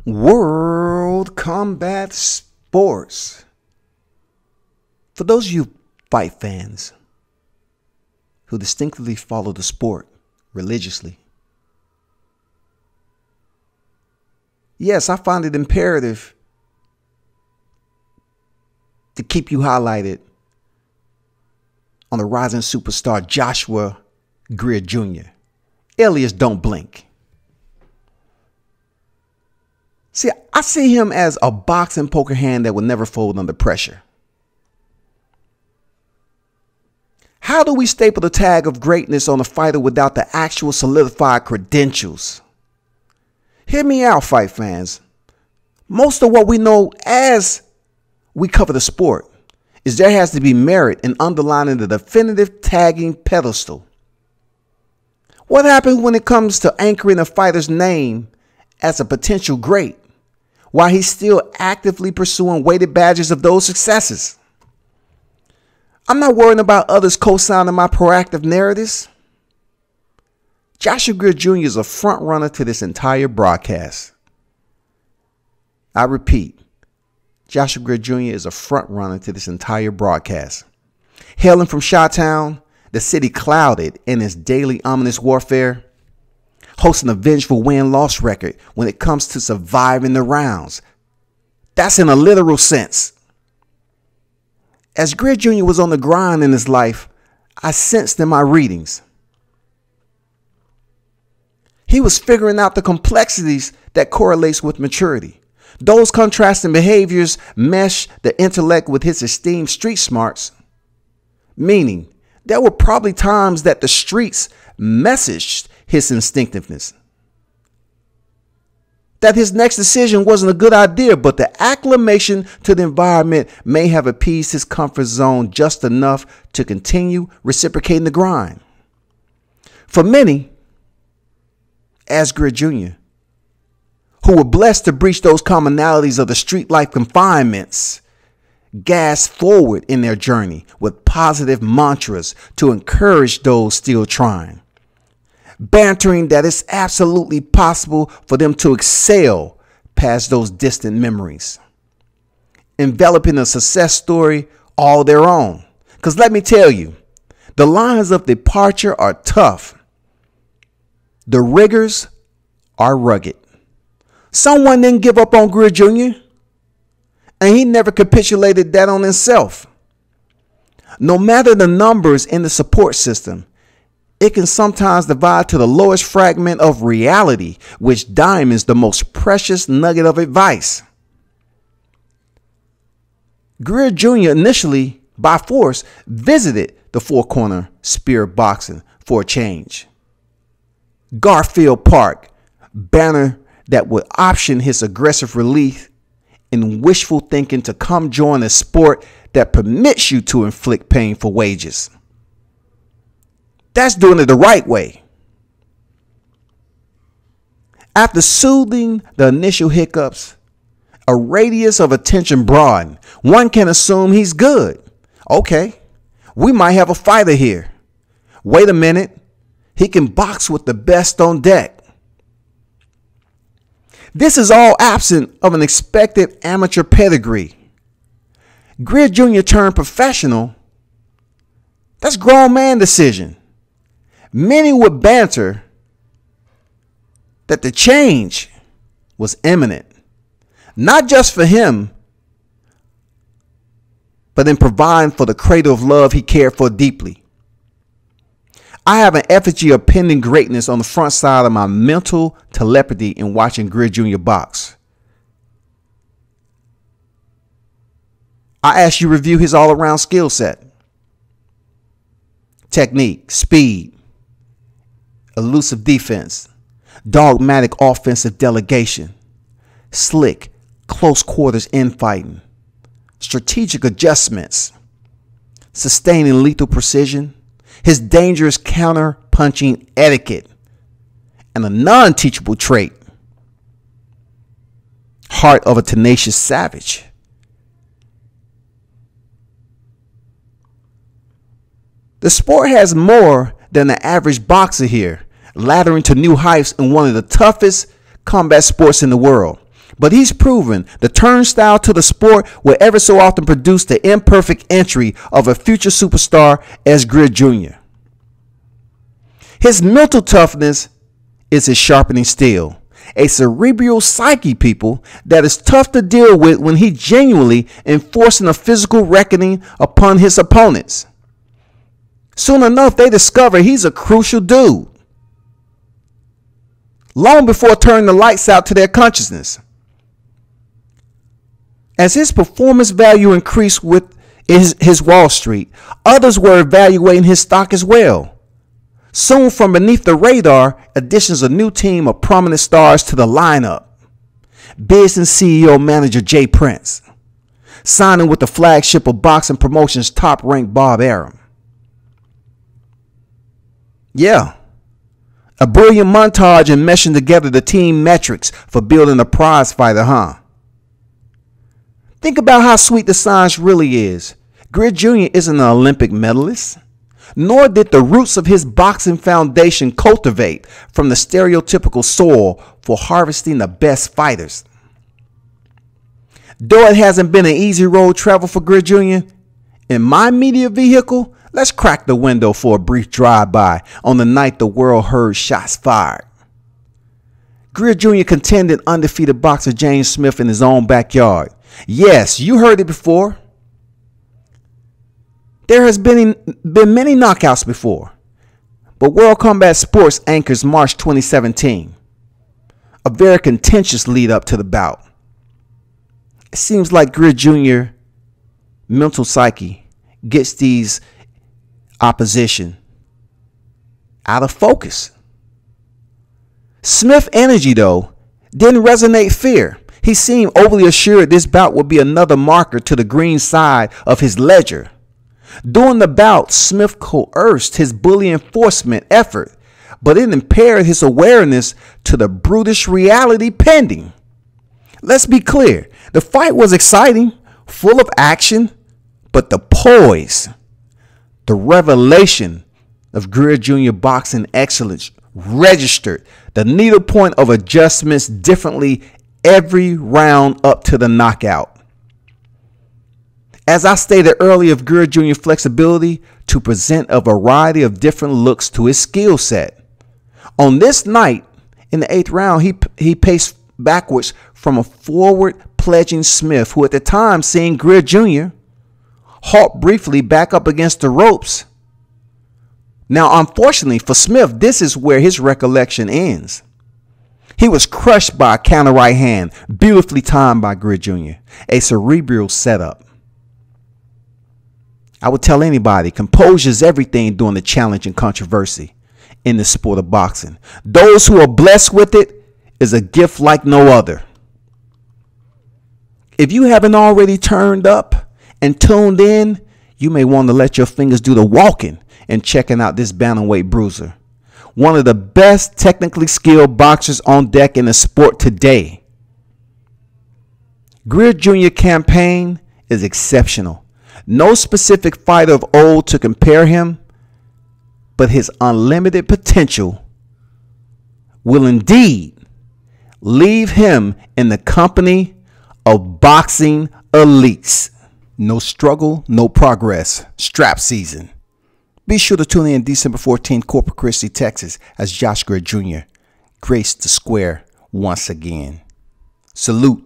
World Combat Sports. For those of you fight fans who distinctly follow the sport religiously, yes, I find it imperative to keep you highlighted on the rising superstar Joshua Greer Jr., alias Don't Blink. See, I see him as a boxing poker hand that will never fold under pressure. How do we staple the tag of greatness on a fighter without the actual solidified credentials? Hear me out, fight fans. Most of what we know as we cover the sport is there has to be merit in underlining the definitive tagging pedestal. What happens when it comes to anchoring a fighter's name as a potential great while he's still actively pursuing weighted badges of those successes? I'm not worrying about others co-signing my proactive narratives. Joshua Greer Jr. is a front runner to this entire broadcast. I repeat, Joshua Greer Jr. is a front runner to this entire broadcast. Hailing from Chi-Town, the city clouded in its daily ominous warfare, hosting a vengeful win-loss record when it comes to surviving the rounds. That's in a literal sense. As Greer Jr. was on the grind in his life, I sensed in my readings he was figuring out the complexities that correlates with maturity. Those contrasting behaviors mesh the intellect with his esteemed street smarts, meaning there were probably times that the streets messaged his instinctiveness, that his next decision wasn't a good idea, but the acclimation to the environment may have appeased his comfort zone just enough to continue reciprocating the grind. For many, as Greer Jr., who were blessed to breach those commonalities of the street life confinements, gas forward in their journey with positive mantras to encourage those still trying, bantering that it's absolutely possible for them to excel past those distant memories, enveloping a success story all their own. Because let me tell you, the lines of departure are tough. The rigors are rugged. Someone didn't give up on Greer Jr., and he never capitulated that on himself. No matter the numbers in the support system, it can sometimes divide to the lowest fragment of reality, which diamonds the most precious nugget of advice. Greer Jr. initially, by force, visited the Four Corner Spear Boxing for a change. Garfield Park, banner that would option his aggressive relief in wishful thinking to come join a sport that permits you to inflict pain for wages. That's doing it the right way. After soothing the initial hiccups, a radius of attention broadened. One can assume he's good. Okay, we might have a fighter here. Wait a minute. He can box with the best on deck. This is all absent of an expected amateur pedigree. Greer Jr. turned professional. That's grown man decision. Many would banter that the change was imminent, not just for him, but in providing for the cradle of love he cared for deeply. I have an effigy of pending greatness on the front side of my mental telepathy in watching Greer Jr. box. I ask you to review his all-around skill set. Technique, speed, elusive defense, dogmatic offensive delegation, slick, close quarters infighting, strategic adjustments, sustaining lethal precision, his dangerous counter-punching etiquette, and a non-teachable trait, heart of a tenacious savage. The sport has more than the average boxer here, laddering to new heights in one of the toughest combat sports in the world. But he's proven the turnstile to the sport will ever so often produce the imperfect entry of a future superstar as Greer Jr. His mental toughness is his sharpening steel. A cerebral psyche, people, that is tough to deal with when he genuinely enforcing a physical reckoning upon his opponents. Soon enough, they discover he's a crucial dude. Long before turning the lights out to their consciousness. As his performance value increased with his Wall Street, others were evaluating his stock as well. Soon from beneath the radar, additions a new team of prominent stars to the lineup. Business CEO manager Jay Prince, signing with the flagship of boxing promotions top-ranked Bob Arum. Yeah, a brilliant montage in meshing together the team metrics for building a prize fighter, huh? Think about how sweet the science really is. Greer Jr. isn't an Olympic medalist, nor did the roots of his boxing foundation cultivate from the stereotypical soil for harvesting the best fighters. Though it hasn't been an easy road travel for Greer Jr., in my media vehicle, let's crack the window for a brief drive-by on the night the world heard shots fired. Greer Jr. contended undefeated boxer James Smith in his own backyard. Yes, you heard it before. There has been many knockouts before, but World Combat Sports anchors March 2017, a very contentious lead up to the bout. It seems like Greer Jr. mental psyche gets these opposition out of focus. Smith's energy, though, didn't resonate fear. He seemed overly assured this bout would be another marker to the green side of his ledger. During the bout, Smith coerced his bully enforcement effort, but it impaired his awareness to the brutish reality pending. Let's be clear, the fight was exciting, full of action, but the poise, the revelation of Greer Jr. boxing excellence registered the needle point of adjustments differently every round up to the knockout. As I stated earlier of Greer Jr.'s flexibility to present a variety of different looks to his skill set. On this night, in the 8th round, he paced backwards from a forward pledging Smith, who at the time seeing Greer Jr. halt briefly back up against the ropes. Now, unfortunately for Smith, this is where his recollection ends. He was crushed by a counter right hand, beautifully timed by Greer Jr., a cerebral setup. I would tell anybody, composure is everything during the challenge and controversy in the sport of boxing. Those who are blessed with it is a gift like no other. If you haven't already turned up and tuned in, you may want to let your fingers do the walking and checking out this Bantamweight Bruiser. One of the best technically skilled boxers on deck in the sport today. Greer Jr. campaign is exceptional. No specific fighter of old to compare him, but his unlimited potential will indeed leave him in the company of boxing elites. No struggle, no progress. Strap season. Be sure to tune in December 14th, Corpus Christi, Texas, as Josh Greer Jr. graced the square once again. Salute.